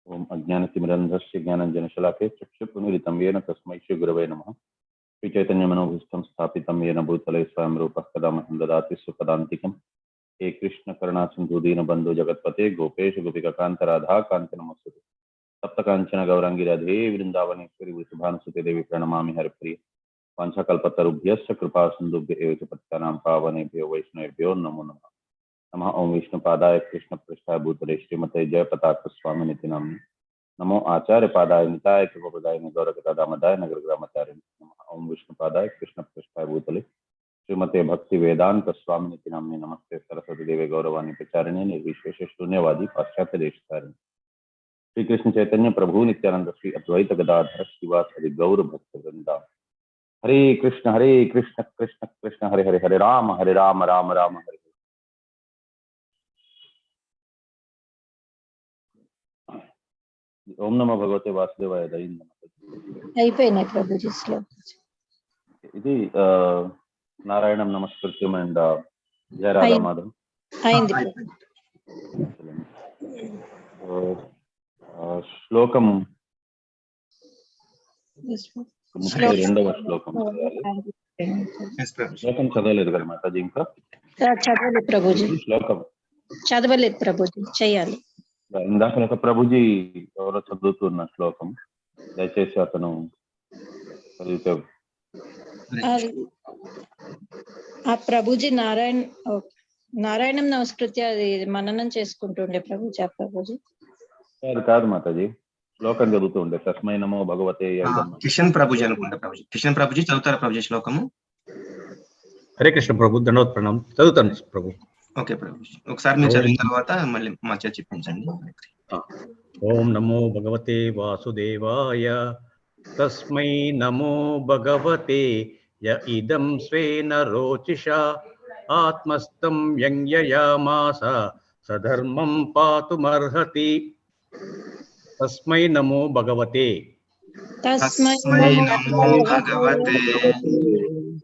ओम अज्ञानतिमिरन्धस्य ज्ञानञ्जनशलाके चक्षुरुन्मीलितं येन तस्मै श्रीगुरवे नमः। श्रीचैतन्यमनोभीष्टं स्थापितं येन भूतले स्वयं रूपः कदा मह्यं ददाति सुपदान्तिकम्। हे कृष्ण करुणा सिन्धु दीनबन्धु जगत्पते गोपेश गोपिकान्त राधा कान्त नमोस्तुते। सप्तकाञ्चन गौराङ्गी राधे वृन्दावनेश्वरी वृषभानुसुते देवी प्रणमामि हरिप्रिये। वाञ्छाकल्पतरुभ्यश्च कृपा सिन्धुभ्य एव च पतितानां पावनेभ्यो वैष्णवेभ्यो नमो नमः। नमः ओं विष्णुपादाय कृष्णपृष्ठाय भूतले श्रीमते जयपताका स्वामिनिति नाम्नि। नमो आचार्यपादाय निताय कृपप्रदाय गौरकदामदाय नगरग्रामचारिणे। नमः ओं विष्णुपादाय कृष्णपृष्ठाय भूतले श्रीमते भक्तिवेदांत स्वामिनिति नाम्नि। नमस्ते सरस्वती देवे गौरवाणी प्रचारिणे निर्विशेष शून्यवादी पाश्चात्य देशतारिणे। श्री कृष्ण चैतन्य प्रभु नित्यानंद श्री अद्वैत गदाधर श्रीवासदि गौर भक्त वृंदा। हरे कृष्ण कृष्ण कृष्ण हरे हरे, हरे राम राम राम हरे। ओम नमो भगवते वासुदेवाय అయిపోయినాయి ప్రభుజీ శ్లోకం. ఇది నారాయణం నమస్కృత్యం అండ్ జయ రాధా మాధవ్ అయింది. శ్లోకం 32వ శ్లోకం శ్లోకం చదవలేదు కదా మాతాజీ? ఇంకా చదవలేదు ప్రభుజీ. శ్లోకం చదవలేదు ప్రభుజీ, చెయ్యాలి. ఇందాక ప్రభుజీ ఎవరో చదువుతున్న శ్లోకం, దయచేసి అతను చదివితే. ఆ ప్రభుజీ నారాయణం నమస్కృత్య అది మననం చేసుకుంటుండే ప్రభుజీ. ఆ ప్రభుజీ కాదు మాతాజీ, శ్లోకం చదువుతూ ఉండే. తస్మై నమో భగవతే. కిషన్ ప్రభుజీ అనుకుంటా. ప్రభుజీ కిషన్ ప్రభుజీ చదువుతారా ప్రభుజీ శ్లోకము? హరే కృష్ణ ప్రభు, ధన్యవాద ప్రణామం. చదువుతాను ప్రభు. ఓకే ప్రభుజీ, ఒకసారి మీరు చదివిన తర్వాత మళ్ళీ మా చర్చ చెప్పించండి. ఓం నమో భగవతే వాసుదేవాయ. తస్మై నమో భగవతే య ఇదం స్వేన రోచిషా ఆత్మస్థం వ్యంగ్యయామాస సధర్మం పాతుమర్హతి. తస్మై నమో భగవతే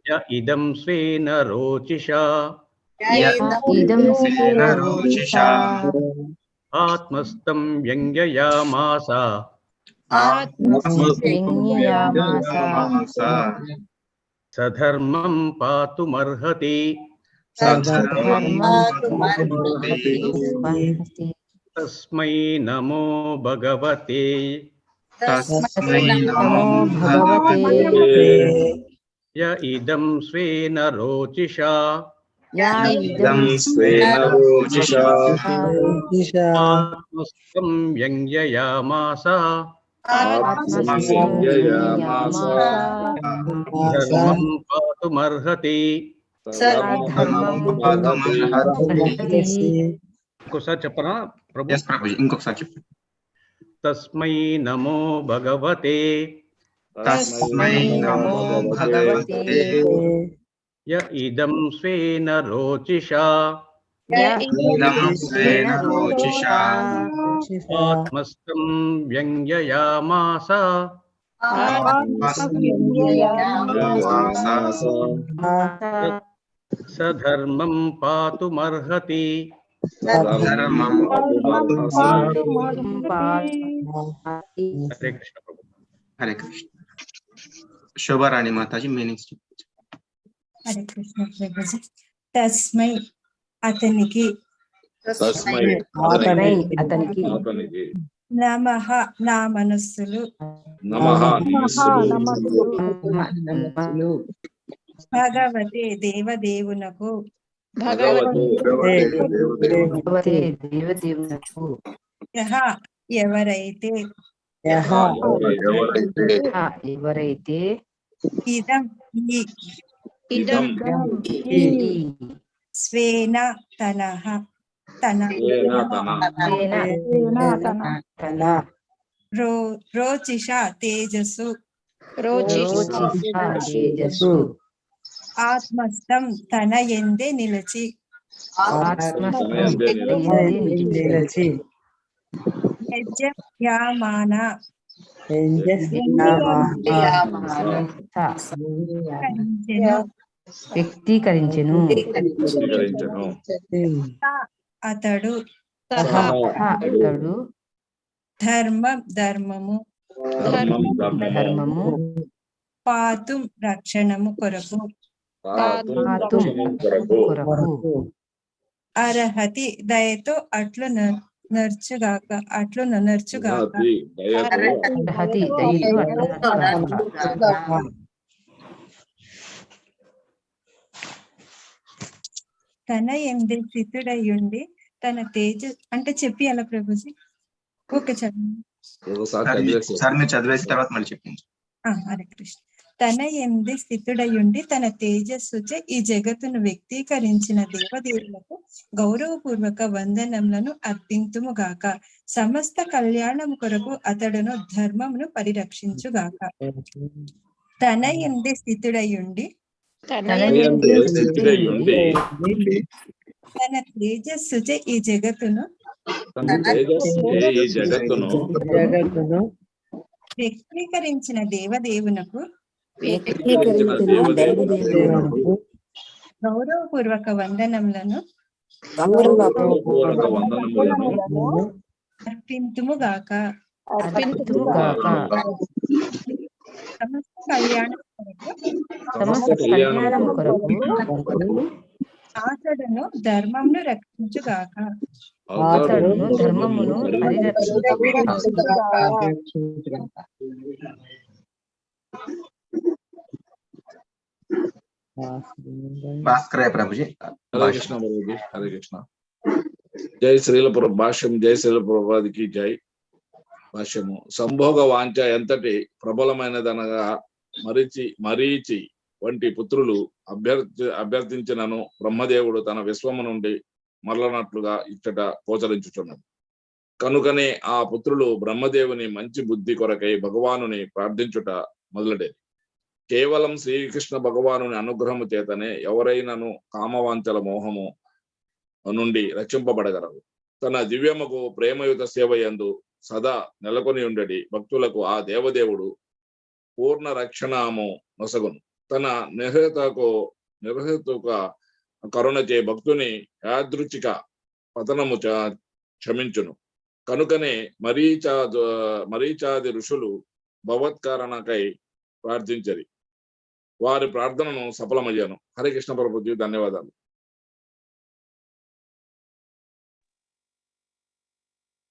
య ఇదం స్వేన రోచిషా ఆత్మస్థం వ్యంగ్యయామాస సధర్మం పాతుమర్హతి. తస్మై నమో భగవతే య ఇదం స్వేన రోచిషా ఆత్మస్థం వ్యంగ్యయామాస ధర్మం పాతుమర్హతి. ఇంకోసారి చెప్పరా ప్రభు? ఇంకొకసారి చెప్పండి. తస్మై నమో భగవతే య ఇదం స్వేన రోచిషా ఆత్మస్థం వ్యంగ్యయామాస సధర్మం పాతుమర్హతి. హరే కృష్ణ ప్రభు. హరే కృష్ణ. శోభారాణి మాతాజీ మీనింగ్స్ చెప్పండి. హరే కృష్ణ ప్రభుజీ. తస్మై అతనికి, నమః నా మనస్సులు, భగవతే దేవదేవునకు, యః ఎవరైతే, ఇదం ఈ స్వేన తన రోచిష తేజస్సు, ఆత్మస్థం తన ఎందే నిలిచి, యజ్ఞయామాన వ్యక్తీకరించెను. అతడు ధర్మం ధర్మము, ధర్మము పాతుం రక్షణము కొరకు, కొరకు అర్హతి దయతో అట్లు నర్చుగాక, అట్లు నర్చుగాక. అర్హతి దయతో అట్లనర్చుగాక. తన ఎందే స్థితుడయ్యుండి తన తేజ అంటే చెప్పి అలా ప్రభుజీ. ఓకే చదవండి. సార్ మీరు చదివేసిన తర్వాత మళ్ళీ చెప్పింది. హరే కృష్ణ. తన ఎందే స్థితుడయ్యుండి తన తేజస్సుచే ఈ జగత్తును వ్యక్తీకరించిన దేవదేవులకు గౌరవపూర్వక వందనములను అర్పింతుముగాక. సమస్త కళ్యాణము కొరకు అతడును ధర్మమును పరిరక్షించుగాక. తన ఎందే స్థితుడయ్యుండి తన తేజస్సుచే ఈ జగత్తును వ్యక్తీకరించిన దేవదేవునకు గౌరవపూర్వక వందనములను అర్పింతుముగాక. సమస్త కళ్యాణము కొరకు అతడును ధర్మమును రక్షించుగాక. భాస్కరయ్య ప్రభుజీ. హరే కృష్ణ ప్రభుజీ. హరే కృష్ణ. జై శ్రీల భాష్యం. జై శ్రీల ప్రభుపాదికి జై. భాష్యము. సంభోగ వాంఛ ఎంతటి ప్రబలమైనదనగా మరీచి వంటి పుత్రులు అభ్యర్థించినను బ్రహ్మదేవుడు తన విశ్వము నుండి మరలనట్లుగా ఇచ్చట గోచరించుచున్నది. కనుకనే ఆ పుత్రులు బ్రహ్మదేవుని మంచి బుద్ధి కొరకై భగవానుని ప్రార్థించుట మొదలెడేది. కేవలం శ్రీకృష్ణ భగవానుని అనుగ్రహము చేతనే ఎవరైనాను కామవాంఛల మోహము నుండి రక్షింపబడగలరు. తన దివ్యముకు ప్రేమయుత సేవ యందు సదా నెలకొని ఉండడి భక్తులకు ఆ దేవదేవుడు పూర్ణ రక్షణము నొసగును. తన నిర్హేతుక కరుణచే భక్తుని యాదృచ్ఛిక పతనము క్షమించును. కనుకనే మరీచాది ఋషులు భగవత్కారణకై ప్రార్థించరి. వారి ప్రార్థనను సఫలమయ్యాను. హరే కృష్ణ ప్రభుజీ. ధన్యవాదాలు.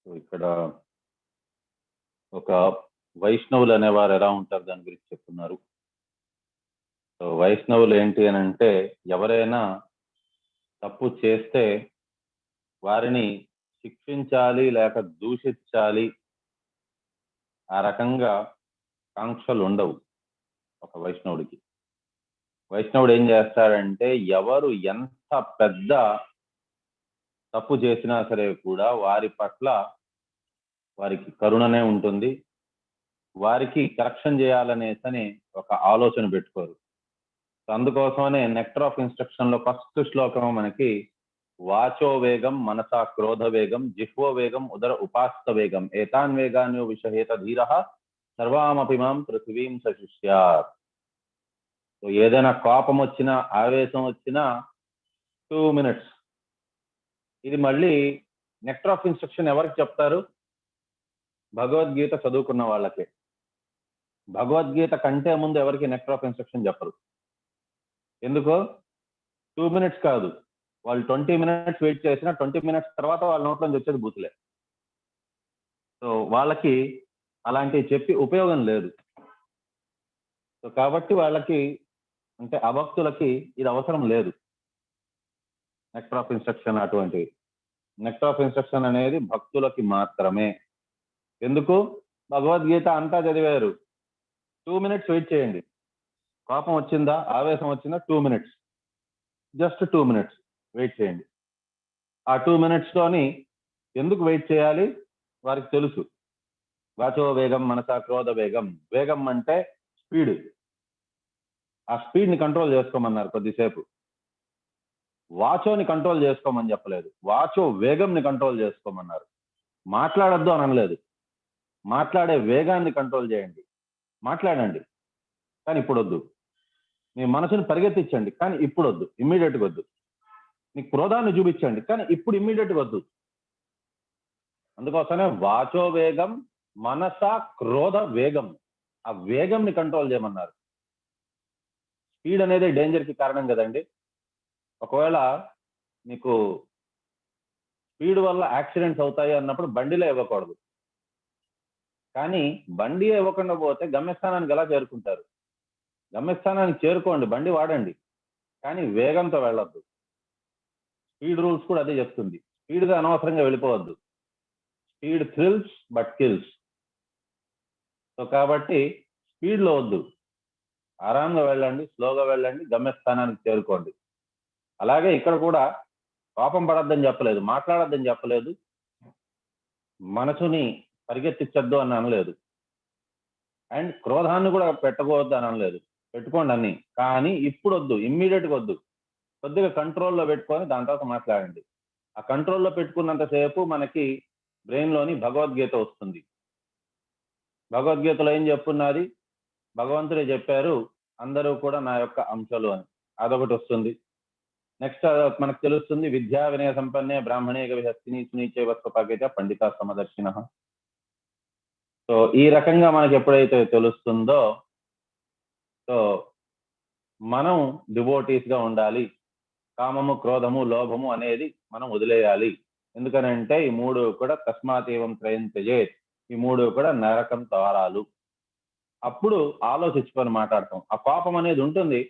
ఇక్కడ ఒక వైష్ణవులు అనేవారు ఎలా ఉంటారు దాని గురించి చెప్తున్నారు. సో వైష్ణవులు ఏంటి అని అంటే ఎవరైనా తప్పు చేస్తే వారిని శిక్షించాలి లేక దూషించాలి ఆ రకంగా కాంక్షలు ఉండవు ఒక వైష్ణవుడికి. వైష్ణవుడు ఏం చేస్తాడంటే ఎవరు ఎంత పెద్ద తప్పు చేసినా సరే కూడా వారి పట్ల వారికి కరుణనే ఉంటుంది. వారికి కరెక్షన్ చేయాలనేసని ఒక ఆలోచన పెట్టుకోరు. అందుకోసమనే నెక్టర్ ఆఫ్ ఇన్స్ట్రక్షన్ లో ఫస్ట్ శ్లోకం మనకి వాచో వేగం మనసా క్రోధ వేగం జిహ్వో వేగం ఉదర ఉపాస్త వేగం ఏతాన్ వేగాన్యో విషహేత ధీర సర్వామపిమాం పృథివీం సశిష్యాత్. సో ఏదైనా కోపం వచ్చినా ఆవేశం వచ్చినా 2 minutes. ఇది మళ్ళీ నెక్టర్ ఆఫ్ ఇన్స్ట్రక్షన్ ఎవరికి చెప్తారు? భగవద్గీత చదువుకున్న వాళ్ళకే. భగవద్గీత కంటే ముందు ఎవరికి నెక్టర్ ఆఫ్ ఇన్స్ట్రక్షన్ చెప్పరు. ఎందుకో 2 minutes కాదు, వాళ్ళు 20 minutes వెయిట్ చేసినా 20 minutes తర్వాత వాళ్ళ నోట్లో నుంచి వచ్చేది బూతులే. సో వాళ్ళకి అలాంటివి చెప్పి ఉపయోగం లేదు. సో కాబట్టి వాళ్ళకి అంటే అభక్తులకి ఇది అవసరం లేదు నెక్టర్ ఆఫ్ ఇన్స్ట్రక్షన్. అటువంటివి నెక్టర్ ఆఫ్ ఇన్స్ట్రక్షన్ అనేది భక్తులకి మాత్రమే. ఎందుకు? భగవద్గీత అంతా చదివారు, 2 minutes వెయిట్ చేయండి. కోపం వచ్చిందా, ఆవేశం వచ్చిందా, 2 minutes, జస్ట్ 2 minutes వెయిట్ చేయండి. ఆ 2 minutes లోని ఎందుకు వెయిట్ చేయాలి వారికి తెలుసు. వాచో వేగం మనసా క్రోధ వేగం. వేగం అంటే స్పీడ్. ఆ స్పీడ్ ని కంట్రోల్ చేసుకోమన్నారు కొద్దిసేపు. వాచోని కంట్రోల్ చేసుకోమని చెప్పలేదు, వాచో వేగంని కంట్రోల్ చేసుకోమన్నారు. మాట్లాడద్దు అని అనలేదు, మాట్లాడే వేగాన్ని కంట్రోల్ చేయండి. మాట్లాడండి కానీ ఇప్పుడు వద్దు. మీ మనసుని పరిగెత్తించండి కానీ ఇప్పుడు వద్దు, ఇమ్మీడియట్గా వద్దు. మీ క్రోధాన్ని చూపించండి కానీ ఇప్పుడు ఇమ్మీడియట్గా వద్దు. అందుకోసమే వాచో వేగం, మనస క్రోధ వేగం, ఆ వేగంని కంట్రోల్ చేయమన్నారు. స్పీడ్ అనేది డేంజర్కి కారణం కదండి. ఒకవేళ మీకు స్పీడ్ వల్ల యాక్సిడెంట్స్ అవుతాయి అన్నప్పుడు బండిలో ఇవ్వకూడదు. కానీ బండి ఇవ్వకుండా పోతే గమ్యస్థానానికి ఎలా చేరుకుంటారు? గమ్యస్థానానికి చేరుకోండి, బండి వాడండి, కానీ వేగంతో వెళ్ళొద్దు. స్పీడ్ రూల్స్ కూడా అదే చెప్తుంది. స్పీడ్గా అనవసరంగా వెళ్ళిపోవద్దు. Speed thrills but kills. So కాబట్టి స్పీడ్లో వద్దు, ఆరాంగా వెళ్ళండి, స్లోగా వెళ్ళండి, గమ్యస్థానానికి చేరుకోండి. అలాగే ఇక్కడ కూడా కోపం పడద్దని చెప్పలేదు, మాట్లాడొద్దని చెప్పలేదు, మనసుని పరిగెత్తించద్దు అని అనలేదు, అండ్ క్రోధాన్ని కూడా పెట్టకూడదు అని అనలేదు. పెట్టుకోండి అన్ని, కానీ ఇప్పుడు వద్దు, ఇమ్మీడియట్గా వద్దు. కొద్దిగా కంట్రోల్లో పెట్టుకొని దాని తర్వాత మాట్లాడండి. ఆ కంట్రోల్లో పెట్టుకున్నంతసేపు మనకి బ్రెయిన్లోని భగవద్గీత వస్తుంది. భగవద్గీతలో ఏం చెప్పున్నది? భగవంతుడే చెప్పారు, అందరూ కూడా నా యొక్క అంశాలు అని. అదొకటి వస్తుంది. నెక్స్ట్ మనకు తెలుస్తుంది, విద్యా వినయ సంపన్నే బ్రాహ్మణే గవిహస్తిని సునీచే వస్వపాకేత పండిత సమదర్శిన. సో ఈ రకంగా మనకి ఎప్పుడైతే తెలుస్తుందో, సో మనం డివోటీస్ గా ఉండాలి. కామము, క్రోధము, లోభము అనేది మనం వదిలేయాలి. ఎందుకనంటే ఈ మూడు కూడా తస్మాతేవం త్రయం త్యజేత్, ఈ మూడు కూడా నరకం ద్వారాలు. అప్పుడు ఆలోచించుకొని మాట్లాడతాం. ఆ కోపం అనేది ఉంటుంది,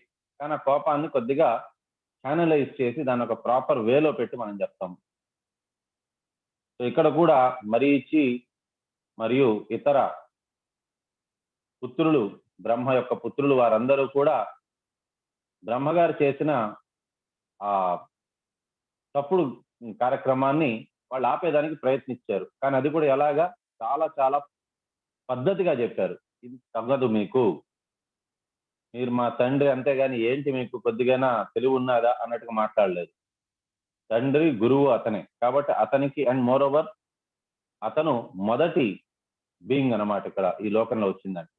కానీ ఆ కోపాన్ని కొద్దిగా ఛానలైజ్ చేసి దాని ఒక ప్రాపర్ వేలో పెట్టి మనం చెప్తాం. సో ఇక్కడ కూడా మరీచి మరియు ఇతర పుత్రులు, బ్రహ్మ యొక్క పుత్రులు, వారందరూ కూడా బ్రహ్మగారు చేసిన ఆ తప్పుడు కార్యక్రమాన్ని వాళ్ళు ఆపేదానికి ప్రయత్నించారు. కానీ అది కూడా ఎలాగా, చాలా చాలా పద్ధతిగా చెప్పారు. ఇది తగ్గదు మీకు, మీరు మా తండ్రి, అంతేగాని ఏంటి మీకు కొద్దిగా తెలివి ఉన్నదా అన్నట్టుగా మాట్లాడలేదు. తండ్రి గురువు అతనే, కాబట్టి అతనికి, అండ్ మోర్ ఓవర్ అతను మొదటి బీయింగ్ అన్నమాట ఇక్కడ ఈ లోకంలో వచ్చిందంటే.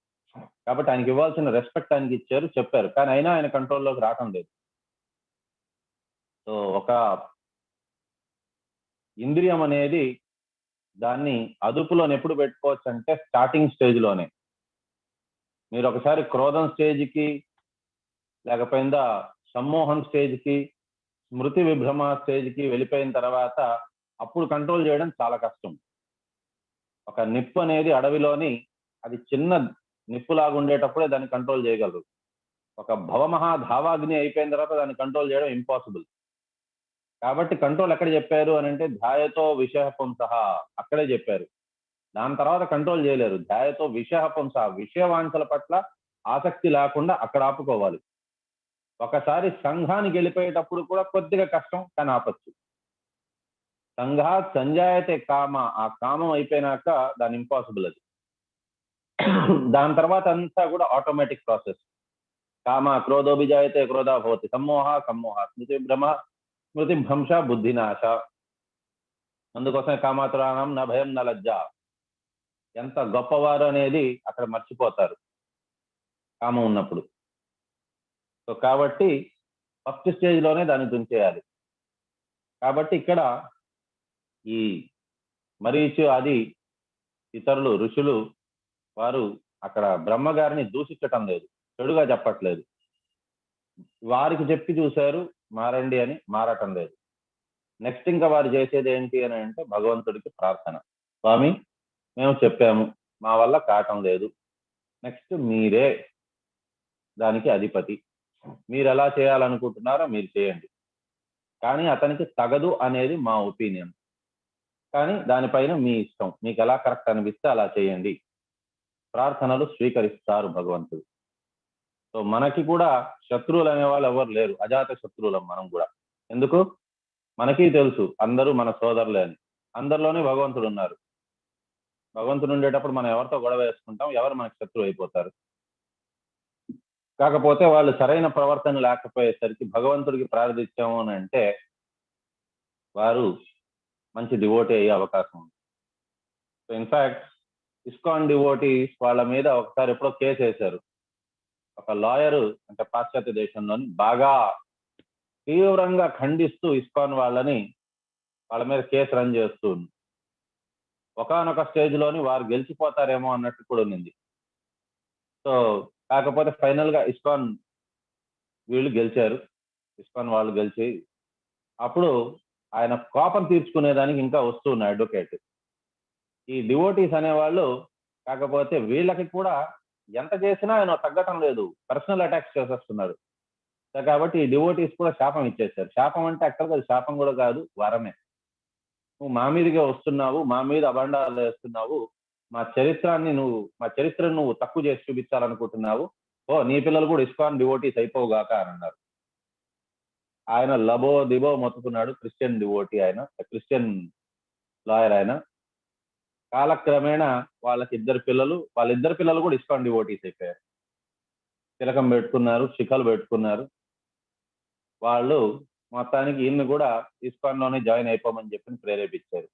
కాబట్టి ఆయనకి ఇవ్వాల్సిన రెస్పెక్ట్ ఆయనకి ఇచ్చారు, చెప్పారు, కానీ అయినా ఆయన కంట్రోల్లోకి రావటం లేదు. సో ఒక ఇంద్రియం అనేది దాన్ని అదుపులో ఎప్పుడు పెట్టుకోవచ్చు అంటే స్టార్టింగ్ స్టేజ్లోనే. మీరు ఒకసారి క్రోధం స్టేజ్కి, లేకపోయిందా సమ్మోహం స్టేజ్కి, స్మృతి విభ్రమ స్టేజ్కి వెళ్ళిపోయిన తర్వాత అప్పుడు కంట్రోల్ చేయడం చాలా కష్టం. ఒక నిప్పు అనేది అడవిలోని అది చిన్న నిప్పులాగా ఉండేటప్పుడే దాన్ని కంట్రోల్ చేయగలరు. ఒక భవమహా ధావాగ్ని అయిపోయిన తర్వాత దాన్ని కంట్రోల్ చేయడం ఇంపాసిబుల్. కాబట్టి కంట్రోల్ ఎక్కడ చెప్పారు అని అంటే ధ్యాయతో విషయపుంసః, అక్కడే చెప్పారు. దాని తర్వాత కంట్రోల్ చేయలేరు. ధ్యాయతో విషయపుంసః, విషయవాంఛల పట్ల ఆసక్తి లేకుండా అక్కడ ఆపుకోవాలి. ఒకసారి సంఘానికి వెళ్ళిపోయేటప్పుడు కూడా కొద్దిగా కష్టం, కానీ ఆపచ్చు. సంఘాత్ సంజాయతే కామ, ఆ కామం అయిపోయినాక దాని ఇంపాసిబుల్ అది. దాని తర్వాత అంతా కూడా ఆటోమేటిక్ ప్రాసెస్. కామ క్రోధోభిజాయతే క్రోధ భవతి, సమ్మోహ సమ్మోహ, స్మృతి భ్రమ స్మృతి భ్రంశ బుద్ధినాశ. అందుకోసమే కామాతురాణం నా భయం నా లజ్జ, ఎంత గొప్పవారు అనేది అక్కడ మర్చిపోతారు కామం ఉన్నప్పుడు. సో కాబట్టి ఫస్ట్ స్టేజ్లోనే దాన్ని దుంచేయాలి. కాబట్టి ఇక్కడ ఈ మరీచు అది ఇతరులు ఋషులు వారు అక్కడ బ్రహ్మగారిని దూషించటం లేదు, చెడుగా చెప్పట్లేదు. వారికి చెప్పి చూశారు మారండి అని, మారటం లేదు. నెక్స్ట్ ఇంకా వారు చేసేది ఏంటి అని అంటే భగవంతుడికి ప్రార్థన. స్వామి మేము చెప్పాము, మా వల్ల కావటం లేదు, నెక్స్ట్ మీరే దానికి అధిపతి, మీరు ఎలా చేయాలనుకుంటున్నారో మీరు చేయండి, కానీ అతనికి తగదు అనేది మా ఒపీనియన్, కానీ దానిపైన మీ ఇష్టం, మీకు ఎలా కరెక్ట్ అనిపిస్తే అలా చేయండి. ప్రార్థనలు స్వీకరిస్తారు భగవంతుడు. సో మనకి కూడా శత్రువులు అనేవాళ్ళు ఎవరు లేరు, అజాత శత్రువులం మనం కూడా. ఎందుకు? మనకి తెలుసు అందరూ మన సోదరులే అని. అందరిలోనే భగవంతుడు ఉన్నారు. భగవంతుడు ఉండేటప్పుడు మనం ఎవరితో గొడవ వేసుకుంటాం, ఎవరు మనకి శత్రువు అయిపోతారు. కాకపోతే వాళ్ళు సరైన ప్రవర్తన లేకపోయేసరికి భగవంతుడికి ప్రార్థించాము అని అంటే వారు మంచి డివోటీ అయ్యే అవకాశం ఉంది. సో ఇన్ఫాక్ట్ ఇస్కాన్ డివోటీస్ వాళ్ళ మీద ఒకసారి ఎప్పుడో కేసు వేశారు. ఒక లాయరు, అంటే పాశ్చాత్య దేశంలోని, బాగా తీవ్రంగా ఖండిస్తూ ఇస్కాన్ వాళ్ళని, వాళ్ళ మీద కేసు రన్ చేస్తూ. ఒకానొక స్టేజ్ లోని వారు గెలిచిపోతారేమో అన్నట్టు కూడా ఉంది. సో కాకపోతే ఫైనల్ గా ఇస్కాన్ వీళ్ళు గెలిచారు, ఇస్కాన్ వాళ్ళు గెలిచి అప్పుడు ఆయన కోపం తీర్చుకునేదానికి ఇంకా వస్తూ ఉన్న అడ్వకేట్. ఈ డివోటీస్ అనేవాళ్ళు కాకపోతే వీళ్ళకి కూడా ఎంత చేసినా ఆయన తగ్గటం లేదు, పర్సనల్ అటాక్స్ చేసేస్తున్నారు. కాబట్టి ఈ డివోటీస్ కూడా శాపం ఇచ్చేసారు. శాపం అంటే అక్కడ శాపం కూడా కాదు, వరమే. నువ్వు మా మీదగా వస్తున్నావు, మా మీద అబండాలు వేస్తున్నావు, మా చరిత్రను నువ్వు తక్కువ చేసి చూపించాలనుకుంటున్నావు, ఓ నీ పిల్లలు కూడా ఇస్కాన్ డివోటీస్ అయిపోగాక అని అన్నారు. ఆయన లబో దిబో మొత్తుకున్నాడు. క్రిస్టియన్ డివోటీ ఆయన, క్రిస్టియన్ లాయర్ ఆయన. కాలక్రమేణా వాళ్ళిద్దరు పిల్లలు కూడా ఇస్కాన్ డివోటీస్ అయిపోయారు. తిలకం పెట్టుకున్నారు, శిఖలు పెట్టుకున్నారు. వాళ్ళు మొత్తానికి ఈయన్ని కూడా ఇస్కాన్ లోనే జాయిన్ అయిపోమని చెప్పి ప్రేరేపించారు.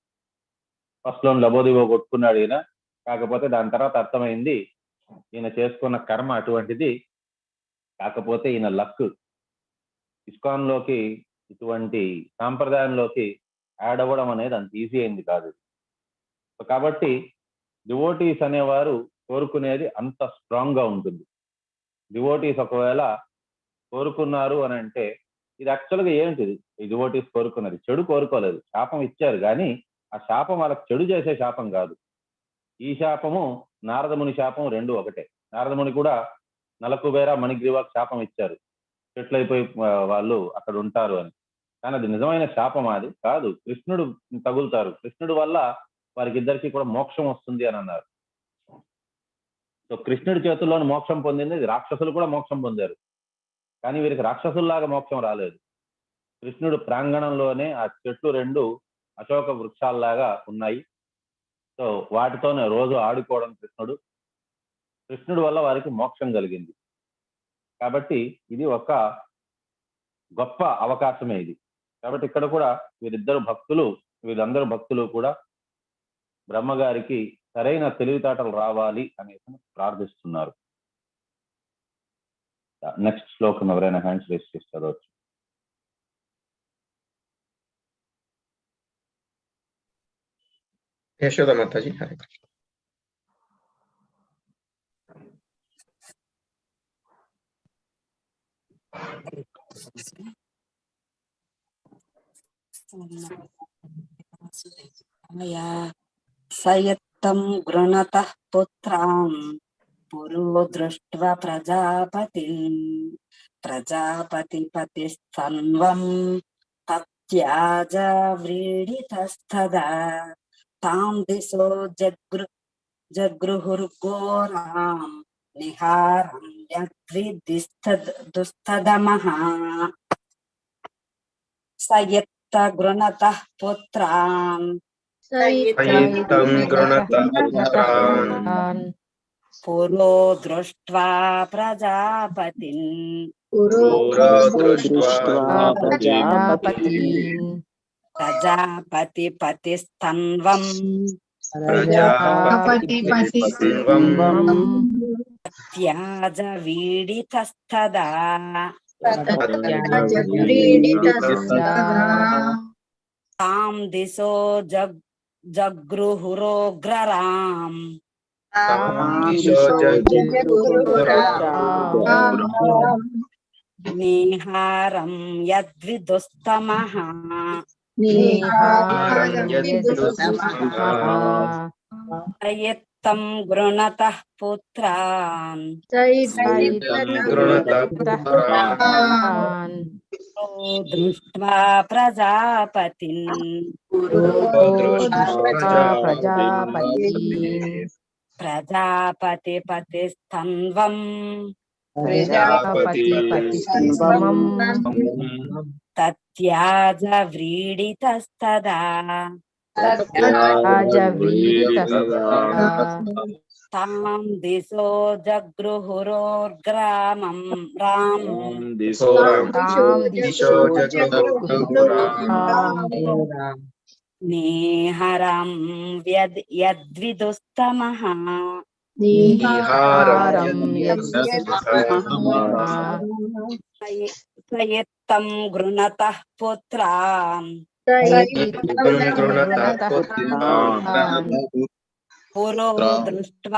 ఫస్ట్ లో లబోదిబో కొట్టుకున్నాడు ఈయన. కాకపోతే దాని తర్వాత అర్థమైంది ఈయన చేసుకున్న కర్మ అటువంటిది. కాకపోతే ఈయన లక్ ఇస్కాన్ లోకి, ఇటువంటి సాంప్రదాయంలోకి యాడ్ అవ్వడం అనేది అంత ఈజీ అయింది కాదు. కాబట్టి డివోటీస్ అనేవారు కోరుకునేది అంత స్ట్రాంగ్ గా ఉంటుంది. డివోటీస్ ఒకవేళ కోరుకున్నారు అని అంటే ఇది యాక్చువల్గా ఏంటిది, ఈ డివోటీస్ కోరుకున్నది చెడు కోరుకోలేదు, శాపం ఇచ్చారు. కానీ ఆ శాపం వాళ్ళకి చెడు చేసే శాపం కాదు. ఈ శాపము నారదముని శాపం రెండు ఒకటే. నారదముని కూడా నలకుబేర మణిగ్రీవాకు శాపం ఇచ్చారు, చెట్లయిపోయి వాళ్ళు అక్కడ ఉంటారు అని. కానీ అది నిజమైన శాపం అది కాదు. కృష్ణుడు తగులుతారు, కృష్ణుడు వల్ల వారికి ఇద్దరికి కూడా మోక్షం వస్తుంది అని అన్నారు. సో కృష్ణుడి చేతుల్లోని మోక్షం పొందింది, రాక్షసులు కూడా మోక్షం పొందారు. కానీ వీరికి రాక్షసుల్లాగా మోక్షం రాలేదు. కృష్ణుడు ప్రాంగణంలోనే ఆ చెట్లు రెండు అశోక వృక్షాల్లాగా ఉన్నాయి. సో వాటితోనే రోజు ఆడుకోవడం కృష్ణుడు వల్ల వారికి మోక్షం కలిగింది. కాబట్టి ఇది ఒక గొప్ప అవకాశమే ఇది. కాబట్టి ఇక్కడ కూడా వీళ్ళందరూ భక్తులు కూడా బ్రహ్మగారికి సరైన తెలివితేటలు రావాలి అనేసి ప్రార్థిస్తున్నారు. నెక్స్ట్ శ్లోకం ఎవరైనా హ్యాండ్స్ రేస్ చేసి చదవచ్చు. యశోద మాతాజీ. హరే కృష్ణ. సయత్తం గృణతః పుత్రాం పురో దృష్ట్వా ప్రజాపతిస్తన్వం తత్యాజ వ్రీడితస్తదా తాం దిశో జగృహుర్ఘోరాం నిహారం యద్విదిస్తదమః. సయత్త గృణతః పుత్రాన్ పురో దృష్ట్వా ప్రజాపతిస్తన్వం త్యాజ వీడితస్తదా తాం దిశో జగృహురోగ్రరాం నిహారం యద్విదుస్తమః. సయత్తం గృణతః పుత్రాన్ దృష్ట్వా ప్రజాపతిస్తన్వం తత్యాజ వ్రీడితస్తదా తాం దిశో జగృహురోర్గ్రామం రాం నిహరం యద్విదుస్తమః. సయత్తం గృణతః పుత్రాన్ పురో దృష్ట్వా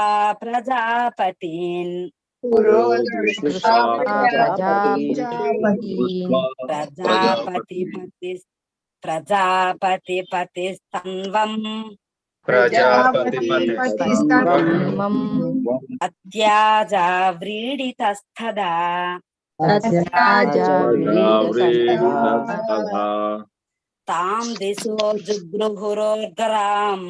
ప్రజాపతిన్ ప్రజాపతిపతిస్తన్వం అత్యాజా వ్రీడితస్తదా తాం దిశో జుగృహురోర్గరాం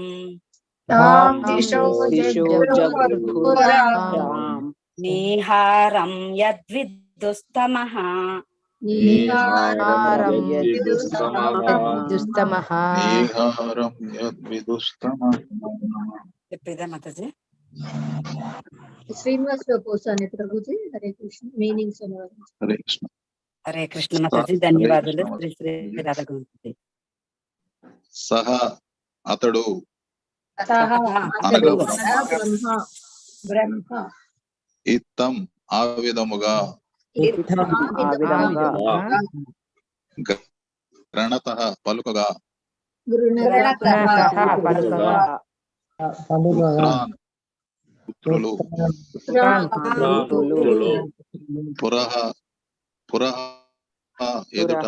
నీహారం యద్విదుస్తమః చెప్పేదా మాతాజీ? శ్రీనివాస్ కోసాని ప్రభుజీ. హరే కృష్ణ. మీనింగ్స్ హరే కృష్ణ. హరే కృష్ణ మాతాజీ, ధన్యవాదాలు. శ్రీ శ్రీ రాధాగోవింద. సహ అతడు బ్రహ్మ ఇత్తం ఆ విధముగా గ్రణతః పలుకగా పుత్రులు పురః ఎదుట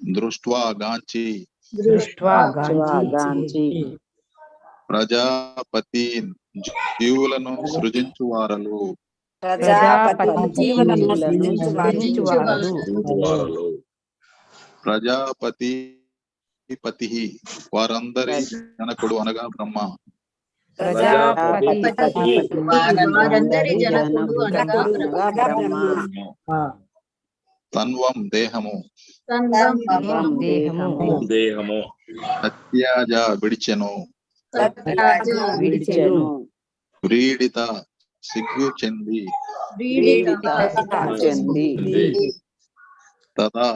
దృష్ట్వా గాంచి ప్రజాపతి జీవులను సృజించువారలు ప్రజాపతి పతి వారందరి జనకుడు అనగా బ్రహ్మ. తన్వం దేహము అత్యాజ విడిచెను వ్రీడిత సిగ్గు చెంది తదా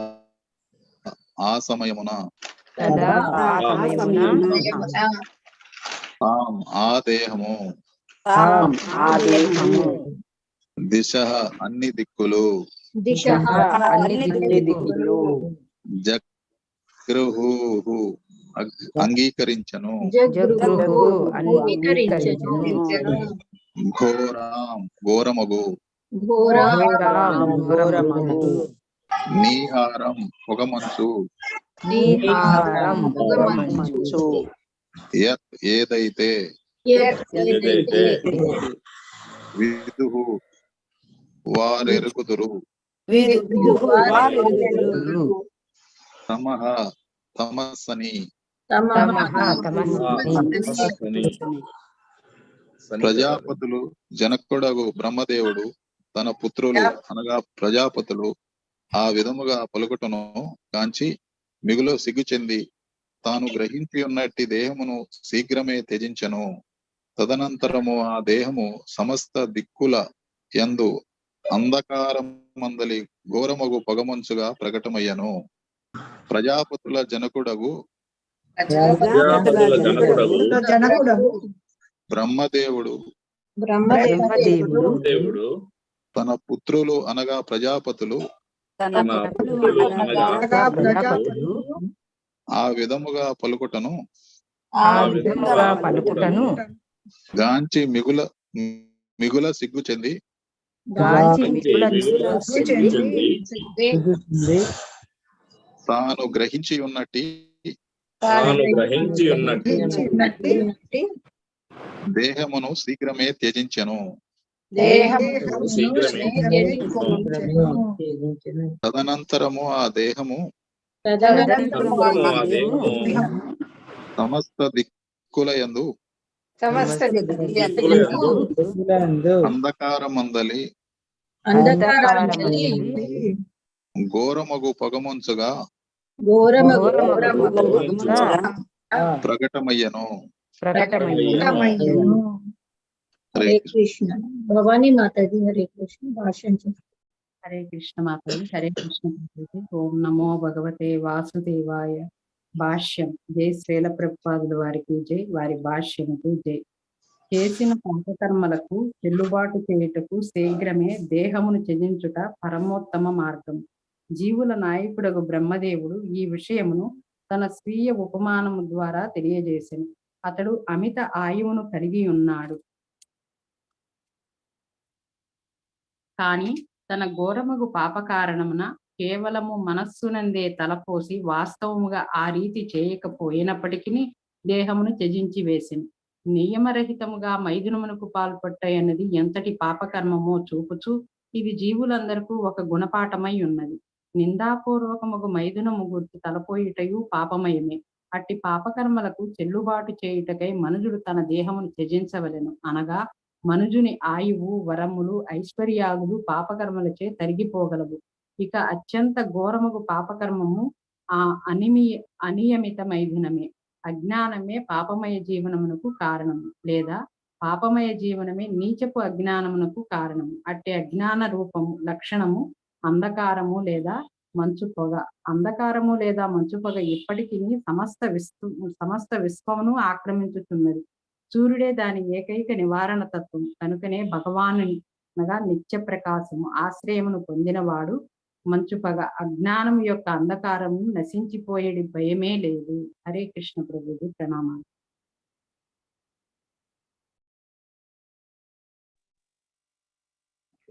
ఆ సమయమున తాం ఆ దేహము దిశ అన్ని దిక్కులు జగ్రుహు అంగీకరించను ఘోరమగు నీహారం పొగమంచు ఏదైతే విదుహు వారెరుగుదురు తమః తమస్సని ప్రజాపతులు జనకుడగు బ్రహ్మదేవుడు తన పుత్రులు అనగా ప్రజాపతులు ఆ విధముగా పలుకుటను కాంచి మిగులు సిగ్గు చెంది తాను గ్రహించి ఉన్నట్టి దేహమును శీఘ్రమే త్యజించెను. తదనంతరము ఆ దేహము సమస్త దిక్కుల యందు అంధకారమందలి ఘోరమగు పొగమంచుగా ప్రకటమయ్యను. ప్రజాపతుల జనకుడగు బ్రహ్మదేవుడు తన పుత్రులు అనగా ప్రజాపతులు ఆ విధముగా పలుకుటను గాంచి మిగుల సిగ్గు చెంది తాను గ్రహించి ఉన్నట్టి దేహమును శీఘ్రమే త్యజించెను. తదనంతరము ఆ దేహము సమస్త దిక్కులయందు అంధకారమందలి ఘోరమగు పొగమంచుగా ప్రకటమయ్యను. హరే కృష్ణ. భవానీ మాతాజీ హరే కృష్ణ. భాష్యం. హరే కృష్ణ మాతాజీ. హరే కృష్ణ మాతాజీ. ఓం నమో భగవతే వాసుదేవాయ. భాష్యం. జై శ్రీల ప్రభుపాదుల వారికి జై, వారి భాష్యముకు జై. చేసిన పాపకర్మలకు చెల్లుబాటు చేయుటకు శీఘ్రమే దేహమును త్యజించుట పరమోత్తమ మార్గం. జీవుల నాయకుడగు బ్రహ్మదేవుడు ఈ విషయమును తన స్వీయ ఉపమానము ద్వారా తెలియజేసెను. అతడు అమిత ఆయువును కలిగి ఉన్నాడు, కాని తన ఘోరమగు పాప కారణమున కేవలము మనస్సునందే తలపోసి వాస్తవముగా ఆ రీతి చేయకపోయినప్పటికీ దేహమును త్యజించి వేసెను. నియమరహితముగా మైథునమునకు పాల్పట్టాయన్నది ఎంతటి పాపకర్మమో చూపుచు ఇది జీవులందరకు ఒక గుణపాఠమై ఉన్నది. నిందాపూర్వకముగు మైథునము గుర్తు తలపోయిటయు పాపమయమే. అట్టి పాపకర్మలకు చెల్లుబాటు చేయుటకై మనుజుడు తన దేహమును త్యజించవలెను. అనగా మనుజుని ఆయువు, వరములు, ఐశ్వర్యాదులు పాపకర్మలచే తరిగిపోగలవు. ఇక అత్యంత ఘోరముగు పాపకర్మము ఆ అనియమిత మైథునమే. అజ్ఞానమే పాపమయ జీవనమునకు కారణము, లేదా పాపమయ జీవనమే నీచపు అజ్ఞానమునకు కారణము. అట్టి అజ్ఞాన రూపము లక్షణము అంధకారము లేదా మంచు పొగ. అంధకారము లేదా మంచు పొగ ఇప్పటికీ సమస్త విశ్వమును ఆక్రమించుతున్నది. సూర్యుడే దాని ఏకైక నివారణ తత్వం. కనుకనే భగవానుని అనగా నిత్య ప్రకాశము ఆశ్రయమును పొందినవాడు మంచుపగ అజ్ఞానం యొక్క అంధకారము నశించిపోయేది భయమే లేదు. హరే కృష్ణ ప్రభుజీ, ప్రణామాలు.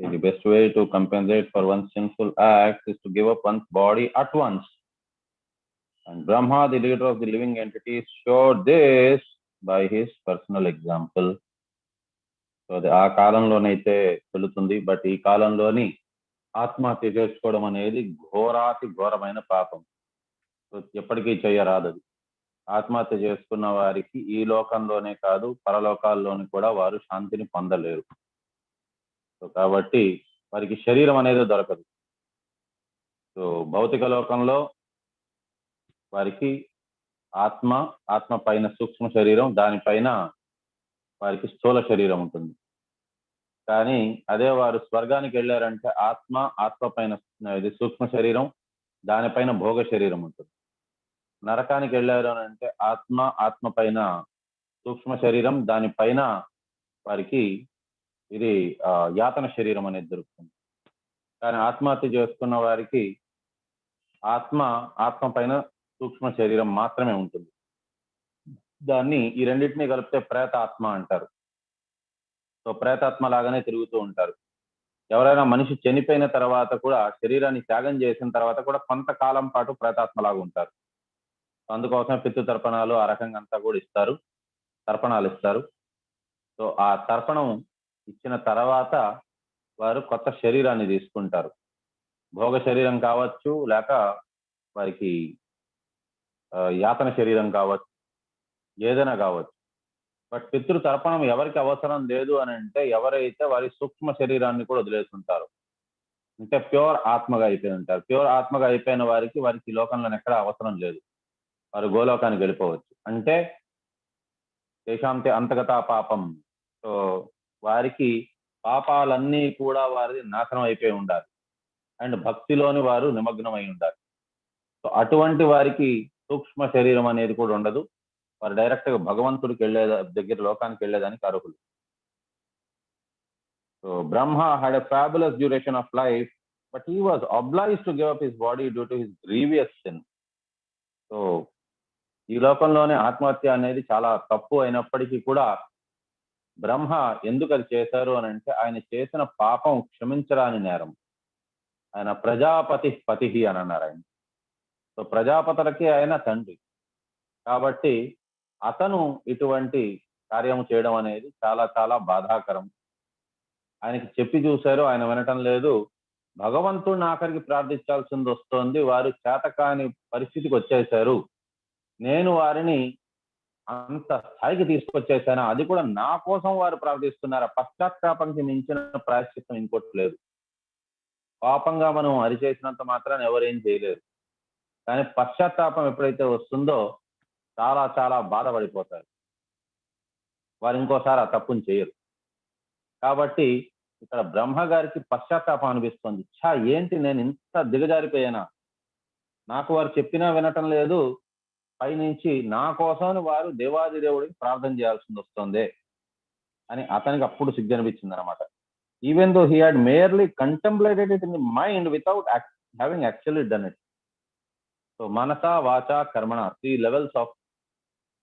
The best way to compensate for one's sinful acts is to give up one's body at once. And Brahma, the leader of the living entities, showed this by his personal example. So ఆ కాలంలోనైతే తెలుస్తుంది, but ఈ కాలంలోని ఆత్మహత్య చేసుకోవడం అనేది ఘోరమైన పాపం. ఎప్పటికీ చేయరాదు. ఆత్మహత్య చేసుకున్న వారికి ఈ లోకంలోనే కాదు పరలోకాల్లోని కూడా వారు శాంతిని పొందలేరు. సో కాబట్టి వారికి శరీరం అనేది దొరకదు. సో భౌతిక లోకంలో వారికి ఆత్మ పైన సూక్ష్మ శరీరం, దానిపైన వారికి స్థూల శరీరం ఉంటుంది. కానీ అదే వారు స్వర్గానికి వెళ్ళారంటే ఆత్మ పైన ఇది సూక్ష్మ శరీరం, దానిపైన భోగ శరీరం ఉంటుంది. నరకానికి వెళ్ళారు అని అంటే ఆత్మ పైన సూక్ష్మ శరీరం, దానిపైన వారికి ఇది యాతన శరీరం అనేది దొరుకుతుంది. కానీ ఆత్మహత్య చేసుకున్న వారికి ఆత్మ పైన సూక్ష్మ శరీరం మాత్రమే ఉంటుంది. దాన్ని ఈ రెండింటినీ కలిపితే ప్రేతాత్మ అంటారు. సో ప్రేతాత్మ లాగానే తిరుగుతూ ఉంటారు. ఎవరైనా మనిషి చనిపోయిన తర్వాత కూడా, శరీరాన్ని త్యాగం చేసిన తర్వాత కూడా కొంతకాలం పాటు ప్రేతాత్మలాగా ఉంటారు. అందుకోసమే పితృ తర్పణాలు ఆ రకంగా అంతా కూడా ఇస్తారు, తర్పణాలు ఇస్తారు. సో ఆ తర్పణం ఇచ్చిన తర్వాత వారు కొత్త శరీరాన్ని తీసుకుంటారు. భోగ శరీరం కావచ్చు, లేక వారికి యాతన శరీరం కావచ్చు, ఏదైనా కావచ్చు. బట్ పితృ తర్పణం ఎవరికి అవసరం లేదు అని అంటే ఎవరైతే వారి సూక్ష్మ శరీరాన్ని కూడా వదిలేస్తుంటారు, అంటే ప్యూర్ ఆత్మగా అయిపోయి ఉంటారు. ప్యూర్ ఆత్మగా అయిపోయిన వారికి లోకంలో ఎక్కడ అవసరం లేదు, వారు గోలోకానికి వెళ్ళిపోవచ్చు. అంటే దేశాంతే అంతగతా పాపం. సో వారికి పాపాలన్నీ కూడా వారి నాశనం అయిపోయి ఉండాలి, అండ్ భక్తిలోని వారు నిమగ్నమై ఉండాలి. సో అటువంటి వారికి సూక్ష్మ శరీరం అనేది కూడా ఉండదు. వారు డైరెక్ట్ గా భగవంతుడికి దగ్గర లోకానికి వెళ్ళేదానికి అర్హులు. So Brahma had a fabulous duration of life, but he was obliged to give up his body due to his grievous sin. So ఈ లోకంలోనే ఆత్మహత్య అనేది చాలా తప్పు అయినప్పటికీ కూడా బ్రహ్మ ఎందుకు అది చేశారు అని అంటే ఆయన చేసిన పాపం క్షమించరాని నేరం. ఆయన పతి అని అన్నారు ఆయన. సో ప్రజాపతులకి ఆయన తండ్రి కాబట్టి అతను ఇటువంటి కార్యం చేయడం అనేది చాలా చాలా బాధాకరం. ఆయనకి చెప్పి చూశారు, ఆయన వినటం లేదు. భగవంతుడిని ఆఖరికి ప్రార్థించాల్సింది వస్తోంది, వారు చేతకాని పరిస్థితికి వచ్చేశారు. నేను వారిని అంత స్థాయికి తీసుకొచ్చేసాను, అది కూడా నా కోసం వారు ప్రార్థిస్తున్నారా? పశ్చాత్తాపంకి మించిన ప్రాయశ్చిత్తం ఇంకోటి లేదు. పాపంగా మనం అరిచేసినంత మాత్రాన్ని ఎవరేం చేయలేరు. కానీ పశ్చాత్తాపం ఎప్పుడైతే వస్తుందో చాలా చాలా బాధపడిపోతారు. వారు ఇంకోసారి ఆ తప్పుని చేయరు. కాబట్టి ఇక్కడ బ్రహ్మ గారికి పశ్చాత్తాపం అనిపిస్తుంది. ఏంటి నేను ఇంత దిగజారిపోయానా, నాకు వారు చెప్పినా వినటం లేదు, పైనుంచి నా కోసం వారు దేవాది దేవుడికి ప్రార్థన చేయాల్సింది వస్తుంది అని అతనికి అప్పుడు సిగ్గు అనిపించింది అనమాట. Even though he had merely contemplated it in the mind without having actually done it. So మనస వాచ కర్మణ 3 levels ఆఫ్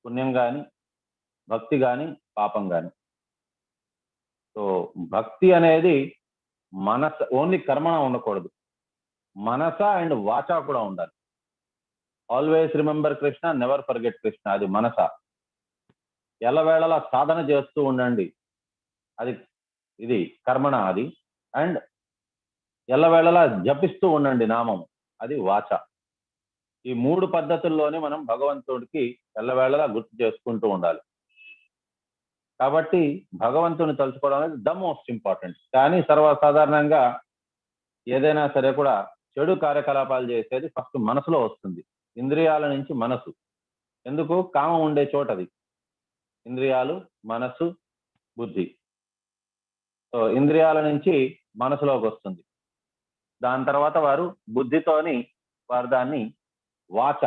పుణ్యం కానీ, భక్తి కానీ, పాపం కానీ. సో భక్తి అనేది మనస ఓన్లీ కర్మణ ఉండకూడదు, మనస అండ్ వాచ కూడా ఉండాలి. Always remember Krishna, never forget Krishna, అది మనస. ఎల్లవేళలా సాధన చేస్తూ ఉండండి, అది ఇది కర్మణ. అది అండ్ ఎల్లవేళలా జపిస్తూ ఉండండి నామం, అది వాచ. ఈ 3 పద్ధతుల్లోనే మనం భగవంతుడికి ఎల్లవేళలా గుర్తు చేసుకుంటూ ఉండాలి. కాబట్టి భగవంతుని తలుచుకోవడం అనేది ద మోస్ట్ ఇంపార్టెంట్. కానీ సర్వసాధారణంగా ఏదైనా సరే కూడా చెడు కార్యకలాపాలు చేసేది ఫస్ట్ మనసులో వస్తుంది, ఇంద్రియాల నుంచి మనసు. ఎందుకు? కామం ఉండే చోటది, ఇంద్రియాలు, మనసు, బుద్ధి. సో ఇంద్రియాల నుంచి మనసులోకి వస్తుంది. దాని తర్వాత వారు బుద్ధితోని వారు దాన్ని వాచ,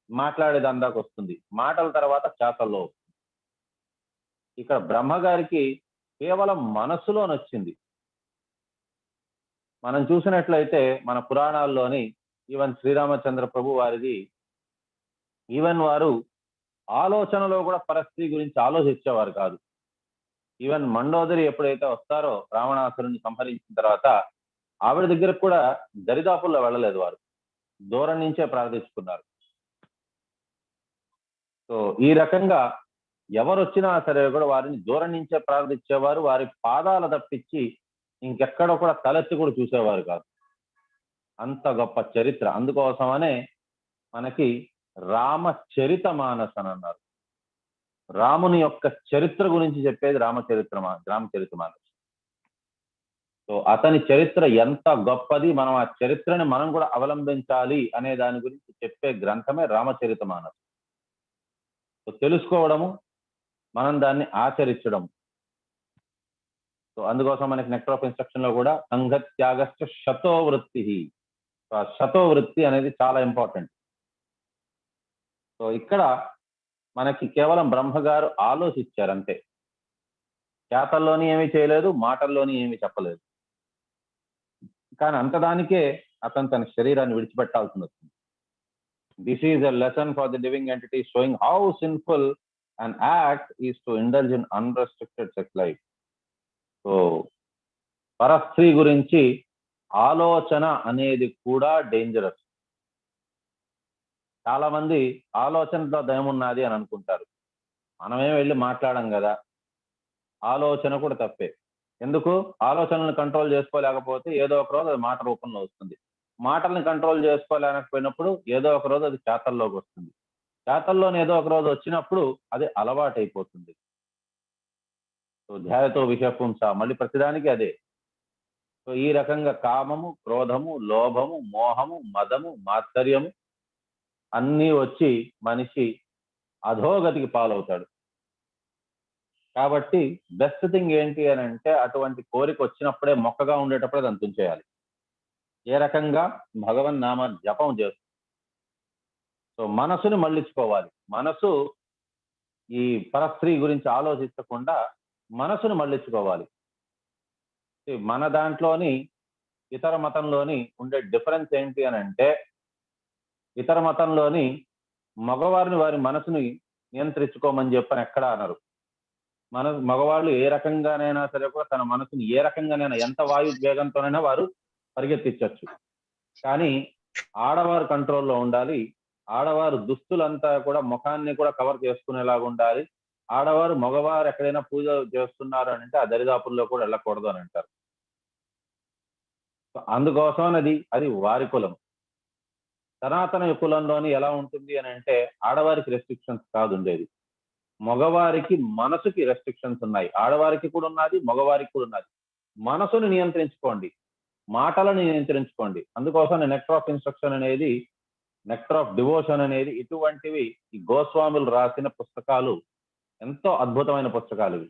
మాట్లాడే దానికి వస్తుంది. మాటల తర్వాత చేతల్లో వస్తుంది. ఇక్కడ బ్రహ్మగారికి కేవలం మనసులో నచ్చింది. మనం చూసినట్లయితే మన పురాణాల్లోని ఈవెన్ శ్రీరామచంద్ర ప్రభు వారిది, ఈవెన్ వారు ఆలోచనలో కూడా పరస్త్రీ గురించి ఆలోచించేవారు కాదు. ఈవెన్ మండోదరి ఎప్పుడైతే వస్తారో రావణాసురుని సంహరించిన తర్వాత, ఆవిడ దగ్గరకు కూడా దరిదాపుల్లో వెళ్ళలేదు వారు, దూరం నుంచే ప్రార్థించుకున్నారు. సో ఈ రకంగా ఎవరు వచ్చినా సరే కూడా వారిని దూరం నుంచే ప్రార్థించేవారు. వారి పాదాలు తప్పించి ఇంకెక్కడ కూడా తలెత్తి కూడా చూసేవారు కాదు. అంత గొప్ప చరిత్ర. అందుకోసమనే మనకి రామచరిత మానస్ అని అన్నారు. రాముని యొక్క చరిత్ర గురించి చెప్పేది రామచరిత మానస్. సో అతని చరిత్ర ఎంత గొప్పది, మనం ఆ చరిత్రని మనం కూడా అవలంబించాలి అనే దాని గురించి చెప్పే గ్రంథమే రామచరిత మానస్. సో తెలుసుకోవడము, మనం దాన్ని ఆచరించడం. సో అందుకోసం మనకి నెక్టర్ ఆఫ్ ఇన్స్ట్రక్షన్ లో కూడా సంఘత్యాగశ్చ శతోవృత్తి, శతోవృత్తి అనేది చాలా ఇంపార్టెంట్. సో ఇక్కడ మనకి కేవలం బ్రహ్మగారు ఆలోచించారు అంతే, చేతల్లోని ఏమీ చేయలేదు, మాటల్లోని ఏమీ చెప్పలేదు. కానీ అంతదానికే అతను తన శరీరాన్ని విడిచిపెట్టాల్సి వస్తుంది. This is a lesson for the living entity, showing how sinful an act is to indulge in unrestricted sex life. So పరస్త్రీ గురించి ఆలోచన అనేది కూడా డేంజరస్. చాలా మంది ఆలోచనలో దయమున్నది అని అనుకుంటారు. మనమేం వెళ్ళి మాట్లాడం కదా, ఆలోచన కూడా తప్పే. ఎందుకు? ఆలోచనలను కంట్రోల్ చేసుకోలేకపోతే ఏదో ఒక రోజు అది మాట రూపంలో వస్తుంది. మాటల్ని కంట్రోల్ చేసుకోలేకపోయినప్పుడు ఏదో ఒక రోజు అది చేతల్లోకి వస్తుంది. చేతల్లోని ఏదో ఒక రోజు వచ్చినప్పుడు అది అలవాటు అయిపోతుంది. సో ధ్యాయతో విషపుంస, మళ్ళీ ప్రతిదానికి అదే. సో ఈ రకంగా కామము, క్రోధము, లోభము, మోహము, మదము, మాత్సర్యము అన్నీ వచ్చి మనిషి అధోగతికి పాలవుతాడు. కాబట్టి బెస్ట్ థింగ్ ఏంటి అని అంటే, అటువంటి కోరిక వచ్చినప్పుడే, మొక్కగా ఉండేటప్పుడే దాన్ని తుంచేయాలి. ఏ రకంగా? భగవన్ నామ జపం చేస్తుంది. సో మనసుని మళ్ళించుకోవాలి. మనసు ఈ పరస్త్రీ గురించి ఆలోచించకుండా మనసును మళ్ళించుకోవాలి. మన దాంట్లోని ఇతర మతంలోని ఉండే డిఫరెన్స్ ఏంటి అని అంటే, ఇతర మతంలోని మగవారిని వారి మనసుని నియంత్రించుకోమని చెప్పని ఎక్కడ అనరు. మగవాళ్ళు ఏ రకంగానైనా సరే కూడా తన మనసుని ఏ రకంగానైనా, ఎంత వాయు వేగంతోనైనా వారు పరిగెత్తించవచ్చు. కానీ ఆడవారు కంట్రోల్లో ఉండాలి. ఆడవారు దుస్తులంతా కూడా ముఖాన్ని కూడా కవర్ చేసుకునేలాగా ఉండాలి. ఆడవారు మగవారు ఎక్కడైనా పూజ చేస్తున్నారు అని అంటే ఆ దరిదాపుల్లో కూడా వెళ్ళకూడదు అని అంటారు. అందుకోసం అది వారి కులం. సనాతన కులంలోని ఎలా ఉంటుంది అని అంటే, ఆడవారికి రెస్ట్రిక్షన్స్ కాదు ఉండేది, మగవారికి మనసుకి రెస్ట్రిక్షన్స్ ఉన్నాయి. ఆడవారికి కూడా ఉన్నది, మగవారికి కూడా ఉన్నది. మనసుని నియంత్రించుకోండి, మాటలను నియంత్రించుకోండి. అందుకోసం నెక్టర్ ఆఫ్ ఇన్స్ట్రక్షన్ అనేది, నెక్టర్ ఆఫ్ డివోషన్ అనేది, ఇటువంటివి ఈ గోస్వాములు రాసిన పుస్తకాలు ఎంతో అద్భుతమైన పుస్తకాలు ఇవి.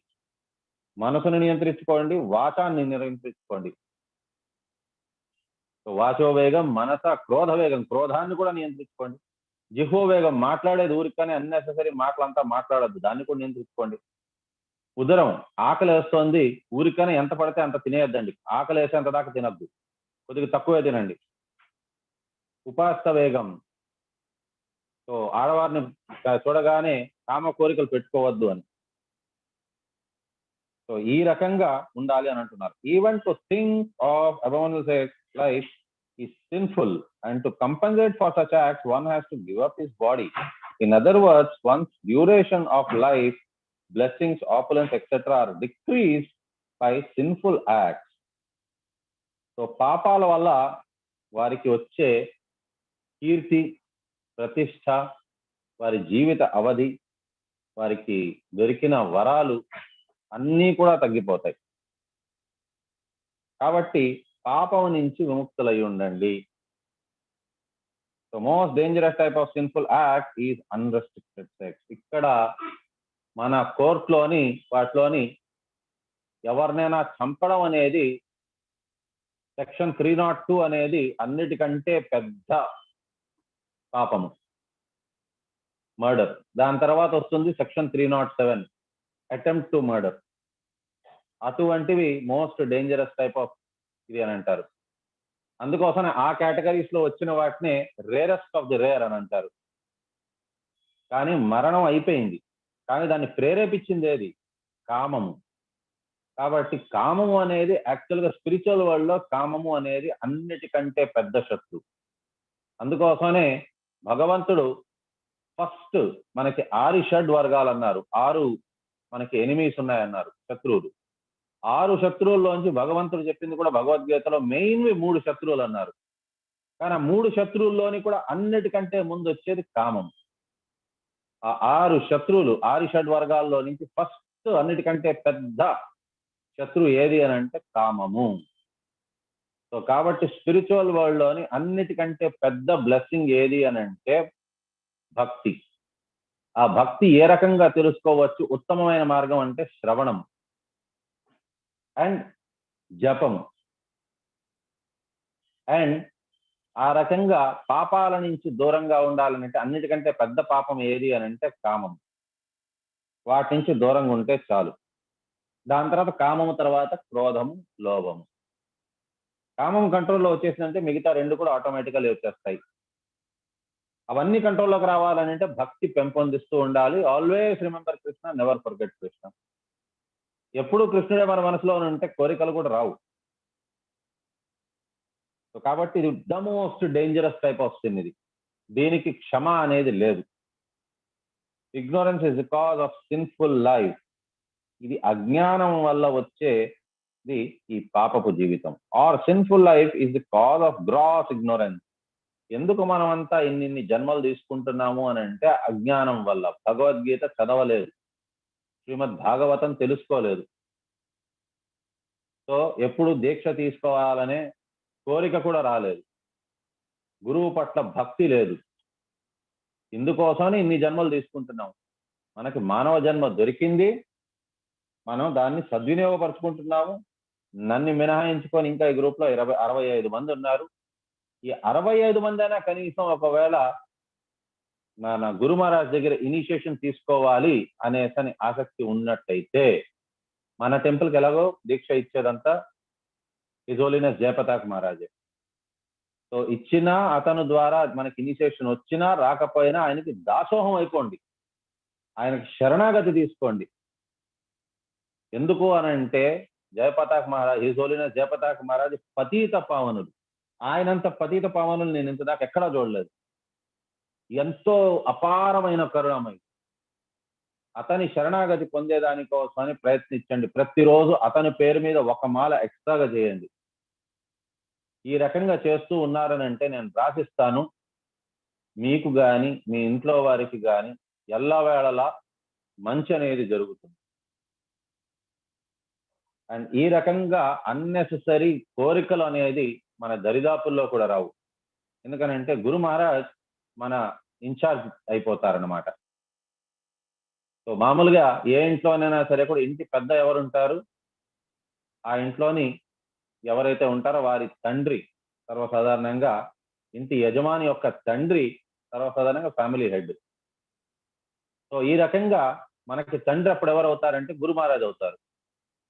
మనసుని నియంత్రించుకోండి, వాచాన్ని నియంత్రించుకోండి. వాచో వేగం, మనస క్రోధ వేగం, క్రోధాన్ని కూడా నియంత్రించుకోండి. జిహ్వో వేగం, మాట్లాడేది ఊరికనే అన్నెసెసరీ మాటలంతా మాట్లాడద్దు, దాన్ని కూడా నియంత్రించుకోండి. ఉదరం, ఆకలి వేస్తోంది, ఊరికనే ఎంత పడితే అంత తినేయద్దండి. ఆకలి వేసేంత దాకా తినద్దు, కొద్దిగా తక్కువే తినండి. ఉపాస్త వేగం. సో ఆడవారిని చూడగానే కామ కోరికలు పెట్టుకోవద్దు అని. సో ఈ రకంగా ఉండాలి అని అంటున్నారు. Even to think of abominable sex life is sinful, and to compensate for such acts one has to give up his body. In other words, one's duration of life, blessings, opulence, etc. are decreased by sinful acts. So పాపాల వల్ల వారికి వచ్చే కీర్తి, ప్రతిష్ట, వారి జీవిత అవధి, వారికి దొరికిన వరాలు అన్నీ కూడా తగ్గిపోతాయి. కాబట్టి పాపం నుంచి విముక్తులై ఉండండి. So most dangerous type of sinful act is unrestricted sex. ఇక్కడ మన కోర్టులోని వాటిలోని ఎవరినైనా చంపడం అనేది సెక్షన్ 302 అనేది అన్నిటికంటే పెద్ద పాపము, మర్డర్. దాని తర్వాత వస్తుంది సెక్షన్ 307 అటెంప్ట్ టు మర్డర్. అటువంటివి మోస్ట్ డేంజరస్ టైప్ ఆఫ్ ఇది అని అంటారు. అందుకోసం ఆ కేటగిరీస్ లో వచ్చిన వాటినే రేరెస్ట్ ఆఫ్ ది రేర్ అని అంటారు. కానీ మరణం అయిపోయింది, కానీ దాన్ని ప్రేరేపించింది ఏది? కామము. కాబట్టి కామము అనేది యాక్చువల్గా స్పిరిచువల్ వరల్డ్ లో కామము అనేది అన్నిటికంటే పెద్ద శత్రు. అందుకోసమే భగవంతుడు ఫస్ట్ మనకి 6 షడ్ వర్గాలు అన్నారు, 6 మనకి ఎనిమీస్ ఉన్నాయన్నారు, శత్రువులు. 6 శత్రువుల్లోంచి భగవంతుడు చెప్పింది కూడా భగవద్గీతలో మెయిన్వి 3 శత్రువులు అన్నారు. కానీ ఆ 3 శత్రువుల్లోని కూడా అన్నిటికంటే ముందు వచ్చేది కామం. ఆ 6 శత్రువులు, 6 షడ్ వర్గాల్లో నుంచి ఫస్ట్ అన్నిటికంటే పెద్ద శత్రువు ఏది అని అంటే కామము. సో కాబట్టి స్పిరిచువల్ వరల్డ్ లోని అన్నిటికంటే పెద్ద బ్లెస్సింగ్ ఏది అని అంటే భక్తి. ఆ భక్తి ఏ రకంగా తెలుసుకోవచ్చు? ఉత్తమమైన మార్గం అంటే శ్రవణం అండ్ జపము. అండ్ ఆ రకంగా పాపాల నుంచి దూరంగా ఉండాలంటే అన్నిటికంటే పెద్ద పాపం ఏది అని అంటే కామం. వాటి నుంచి దూరంగా ఉంటే చాలు. దాని తర్వాత కామము తర్వాత క్రోధము, లోభము. కామం కంట్రోల్లో వచ్చేసిందంటే మిగతా 2 కూడా ఆటోమేటికల్ వచ్చేస్తాయి. అవన్నీ కంట్రోల్లోకి రావాలని అంటే భక్తి పెంపొందిస్తూ ఉండాలి. Always remember Krishna, never forget Krishna. ఎప్పుడు కృష్ణుడే మన మనసులో ఉంటే కోరికలు కూడా రావు. సో కాబట్టి ఇది the most dangerous type of sin. ఇది దీనికి క్షమ అనేది లేదు. Ignorance is the cause of sinful life. ఇది అజ్ఞానం వల్ల వచ్చేది ఈ పాపపు జీవితం. Or sinful life is the cause of gross ignorance. ఎందుకు మనం అంతా ఇన్ని జన్మలు తీసుకుంటున్నాము అని అంటే అజ్ఞానం వల్ల. భగవద్గీత చదవలేదు, శ్రీమద్ భాగవతం తెలుసుకోలేదు. సో ఎప్పుడు దీక్ష తీసుకోవాలనే కోరిక కూడా రాలేదు. గురువు పట్ల భక్తి లేదు. ఇందుకోసమని ఇన్ని జన్మలు తీసుకుంటున్నాం. మనకి మానవ జన్మ దొరికింది, మనం దాన్ని సద్వినియోగపరుచుకుంటున్నాము. నన్ను మినహాయించుకొని ఇంకా ఈ గ్రూప్ లో 65 మంది ఉన్నారు. ఈ 65 మంది అయినా కనీసం ఒకవేళ మన గురు మహారాజ్ దగ్గర ఇనిషియేషన్ తీసుకోవాలి అనేసని ఆసక్తి ఉన్నట్టయితే, మన టెంపుల్కి ఎలాగో దీక్ష ఇచ్చేదంతా హిజ్ హోలీనెస్ జయపతాక్ మహారాజే. సో ఇచ్చినా అతను ద్వారా మనకి ఇనిషియేషన్ వచ్చినా రాకపోయినా ఆయనకి దాసోహం అయిపోండి, ఆయనకి శరణాగతి తీసుకోండి. ఎందుకు అని అంటే జయపతాక్ మహారాజ్, హిజ్ హోలీనెస్ జయపతాక్ మహారాజ్ పతీత పావనుడు. ఆయనంత పతీత పావనులు నేను ఇంతదాకా ఎక్కడా చూడలేదు. ఎంతో అపారమైన కరుణమై అతని శరణాగతి పొందేదానికోసమని ప్రయత్నించండి. ప్రతిరోజు అతని పేరు మీద 1 మాల ఎక్స్ట్రాగా చేయండి. ఈ రకంగా చేస్తూ ఉన్నారని అంటే నేను ప్రార్థిస్తాను, మీకు కానీ మీ ఇంట్లో వారికి కానీ ఎల్లవేళలా మంచి అనేది జరుగుతుంది. అండ్ ఈ రకంగా అన్నెసెసరీ కోరికలు అనేది మన దరిదాపుల్లో కూడా రావు. ఎందుకనంటే గురు మహారాజ్ మన ఇన్ఛార్జ్ అయిపోతారనమాట. సో మామూలుగా ఏ ఇంట్లోనైనా సరే కూడా ఇంటి పెద్ద ఎవరుంటారు, ఆ ఇంట్లోని ఎవరైతే ఉంటారో వారి తండ్రి సర్వసాధారణంగా, ఇంటి యజమాని యొక్క తండ్రి సర్వసాధారణంగా ఫ్యామిలీ హెడ్. సో ఈ రకంగా మనకి తండ్రి అప్పుడు ఎవరు అవుతారంటే గురు మహారాజ్ అవుతారు.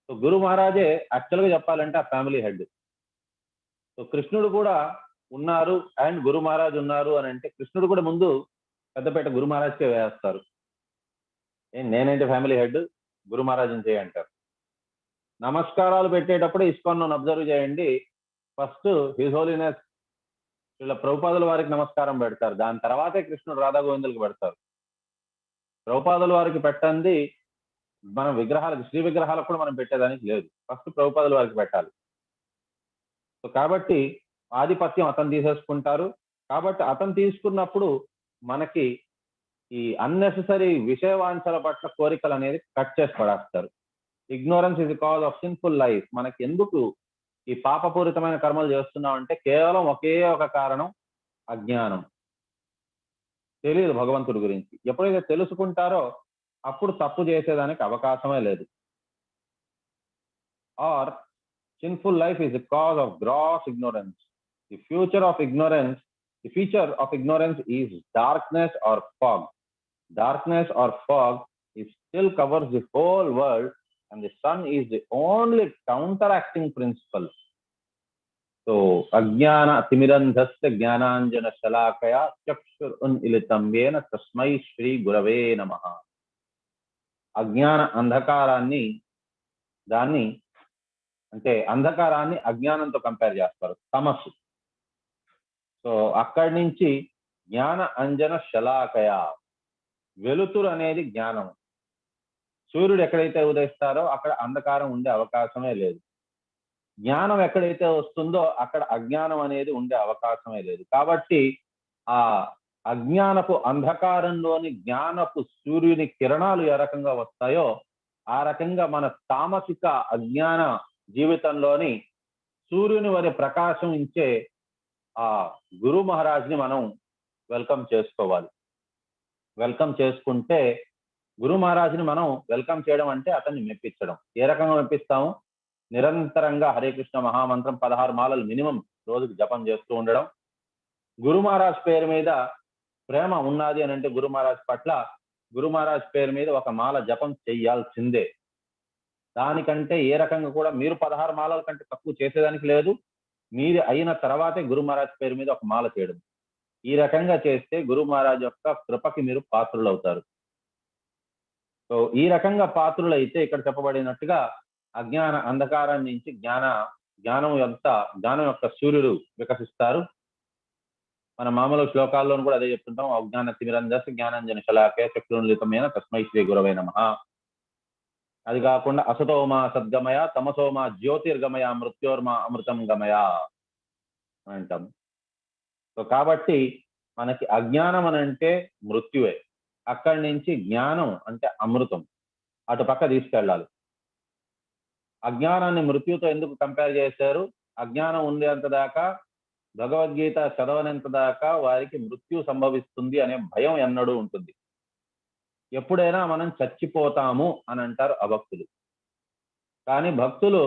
సో గురు మహారాజే యాక్చువల్గా చెప్పాలంటే ఆ ఫ్యామిలీ హెడ్. సో కృష్ణుడు కూడా ఉన్నారు అండ్ గురు మహారాజ్ ఉన్నారు అని అంటే కృష్ణుడు కూడా ముందు పెద్దపేట గురు మహారాజ్కే వేస్తారు. నేనేంటి ఫ్యామిలీ హెడ్, గురు మహారాజుని చేయంటారు. నమస్కారాలు పెట్టేటప్పుడు ఇస్కాన్ అబ్జర్వ్ చేయండి, ఫస్ట్ హిజ్ హోలీనెస్ వీళ్ళ ప్రభుపాదుల వారికి నమస్కారం పెడతారు, దాని తర్వాతే కృష్ణుడు రాధా గోవిందులకు పెడతారు. ప్రభుపాదుల వారికి పెట్టండి మనం విగ్రహాలకు, శ్రీ విగ్రహాలకు కూడా మనం పెట్టేదానికి లేదు, ఫస్ట్ ప్రభుపాదుల వారికి పెట్టాలి. సో కాబట్టి ఆధిపత్యం అతను తీసేసుకుంటారు. కాబట్టి అతను తీసుకున్నప్పుడు మనకి ఈ అన్నెసెసరీ విషయవాంఛల పట్ల కోరికలు అనేది కట్ చేసి పడేస్తారు. Ignorance is the cause of sinful life. మనకి ఎందుకు ఈ పాపపూరితమైన కర్మలు చేస్తున్నాం అంటే కేవలం ఒకే ఒక కారణం, అజ్ఞానం. తెలియదు భగవంతుడి గురించి. ఎప్పుడైతే తెలుసుకుంటారో అప్పుడు తప్పు చేసేదానికి అవకాశమే లేదు. Or sinful life is the cause of gross ignorance. The feature of ignorance is darkness or fog. Darkness or fog still covers the whole world, and the sun is the only counteracting principle. So ajnana timirandhasya jnananjana shalakaya chakshur unilitam yena tasmai shri gurave namaha. అజ్ఞాన అంధకారాన్ని, దాన్ని అంటే అంధకారాన్ని అజ్ఞానంతో compare చేస్తారు, తమస్సు. So అక్కడి నుంచి జ్ఞాన అంజన శలాకయ, వెలుతురు అనేది జ్ఞానం. సూర్యుడు ఎక్కడైతే ఉదయిస్తారో అక్కడ అంధకారం ఉండే అవకాశమే లేదు. జ్ఞానం ఎక్కడైతే వస్తుందో అక్కడ అజ్ఞానం అనేది ఉండే అవకాశమే లేదు. కాబట్టి ఆ అజ్ఞానపు అంధకారంలోని జ్ఞానపు సూర్యుని కిరణాలు ఏ రకంగా వస్తాయో ఆ రకంగా మన తామసిక అజ్ఞాన జీవితంలోని సూర్యుని వరి ప్రకాశం ఇచ్చే ఆ గురు మహారాజ్ని మనం వెల్కమ్ చేసుకోవాలి. వెల్కమ్ చేసుకుంటే గురు మహారాజ్ని మనం వెల్కమ్ చేయడం అంటే అతన్ని మెప్పించడం. ఏ రకంగా మెప్పిస్తాము? నిరంతరంగా హరే కృష్ణ మహామంత్రం 16 మాలలు మినిమం రోజుకి జపం చేస్తూ ఉండడం. గురు మహారాజ్ పేరు మీద ప్రేమ ఉన్నది అని అంటే గురు మహారాజ్ పట్ల గురు మహారాజ్ పేరు మీద ఒక మాల జపం చెయ్యాల్సిందే. దానికంటే ఏ రకంగా కూడా మీరు 16 మాలల కంటే తక్కువ చేసేదానికి లేదు. మీరు అయిన తర్వాతే గురు మహారాజ్ పేరు మీద ఒక మాల చేయడం. ఈ రకంగా చేస్తే గురు మహారాజ్ యొక్క కృపకి మీరు పాత్రులు అవుతారు. సో ఈ రకంగా పాత్రులు అయితే ఇక్కడ చెప్పబడినట్టుగా అజ్ఞాన అంధకారం నుంచి జ్ఞానం యొక్క సూర్యుడు వికసిస్తారు. మన మామూలు శ్లోకాల్లోనూ కూడా అదే చెప్తుంటాం. అజ్ఞాన తిమిరంధస్య జ్ఞానాంజన శలాకయ చక్షురున్మిలితమేన తస్మై శ్రీ గురవే నమః. అది కాకుండా అసతోమా సద్గమయ తమసోమా జ్యోతిర్గమయ మృత్యోర్మా అమృతం గమయ అంటాం. సో కాబట్టి మనకి అజ్ఞానం అని అంటే మృత్యువే, అక్కడి నుంచి జ్ఞానం అంటే అమృతం, అటు పక్క తీసుకెళ్ళాలి. అజ్ఞానాన్ని మృత్యుతో ఎందుకు కంపేర్ చేశారు? అజ్ఞానం ఉండేంత దాకా, భగవద్గీత చదవనంత దాకా వారికి మృత్యు సంభవిస్తుంది అనే భయం ఎన్నడూ ఉంటుంది. ఎప్పుడైనా మనం చచ్చిపోతాము అని అంటారు అభక్తులు. కానీ భక్తులు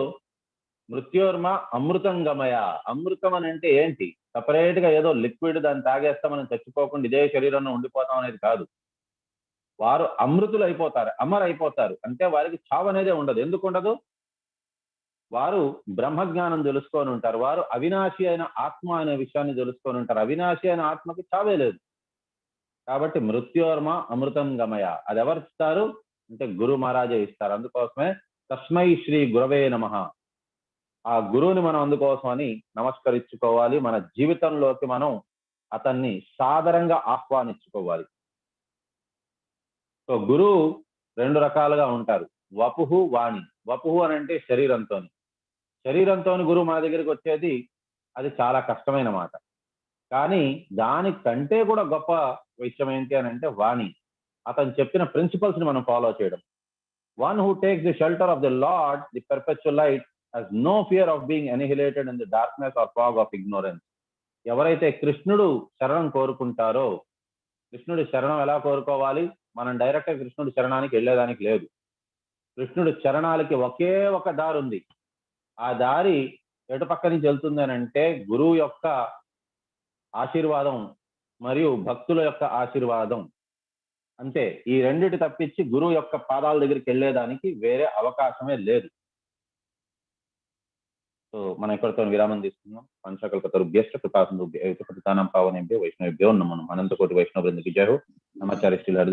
మృత్యోర్మ అమృతం గమయ. అమృతం అని అంటే ఏంటి? సపరేట్ గా ఏదో లిక్విడ్ దాన్ని తాగేస్తే మనం చచ్చిపోకుండా ఇదే శరీరంలో ఉండిపోతాం అనేది కాదు. వారు అమృతులు అయిపోతారు, అమర్ అయిపోతారు. అంటే వారికి చావు అనేదే ఉండదు. ఎందుకు ఉండదు? వారు బ్రహ్మజ్ఞానం తెలుసుకొని ఉంటారు. వారు అవినాశి అయిన ఆత్మ అనే విషయాన్ని తెలుసుకొని ఉంటారు. అవినాశి అయిన ఆత్మకి చావే లేదు. కాబట్టి మృత్యోర్మ అమృతం గమయ. అది ఎవరు ఇస్తారు అంటే గురు మహారాజే ఇస్తారు. అందుకోసమే తస్మై శ్రీ గురవే నమః. ఆ గురువుని మనం అందుకోసమని నమస్కరించుకోవాలి. మన జీవితంలోకి మనం అతన్ని సాదరంగా ఆహ్వానించుకోవాలి. సో గురువు 2 రకాలుగా ఉంటారు, వపుహు వాణి. వపుహు అని అంటే శరీరంతో గురువు మన దగ్గరికి వచ్చేది అది చాలా కష్టమైన మాట. కానీ దానికంటే కూడా గొప్ప విషయం ఏంటి అని అంటే వాణి. అతను చెప్పిన ప్రిన్సిపల్స్ ని మనం ఫాలో చేయడం. One who takes the shelter of the lord, the perpetual light, has no fear of being annihilated in the darkness or fog of ignorance. ఎవరైతే కృష్ణుడు శరణం కోరుకుంటారో, కృష్ణుడి శరణం ఎలా కోరుకోవాలి? మనం డైరెక్ట్ గా కృష్ణుడి శరణానికి వెళ్ళేదానికి లేదు. కృష్ణుడి చరణాలకి ఒకే ఒక దారి ఉంది. ఆ దారి ఎటు పక్క నుంచి వెళ్తుంది అని అంటే గురువు యొక్క ఆశీర్వాదం మరియు భక్తుల యొక్క ఆశీర్వాదం. అంతే. ఈ రెండిటి తప్పించి గురువు యొక్క పాదాల దగ్గరికి వెళ్ళేదానికి వేరే అవకాశమే లేదు. సో మనం ఎక్కడితో విరామం తీసుకున్నాం. పంచకల్పతరుభ్యశ్చ కృపాసింధుభ్యో పతితానాం పావనేభ్యో వైష్ణవేభ్యో నమో నమః. అనంతకోటి వైష్ణవ బృందకి జై హో. నమాచార్య శ్రీ హరిదాస్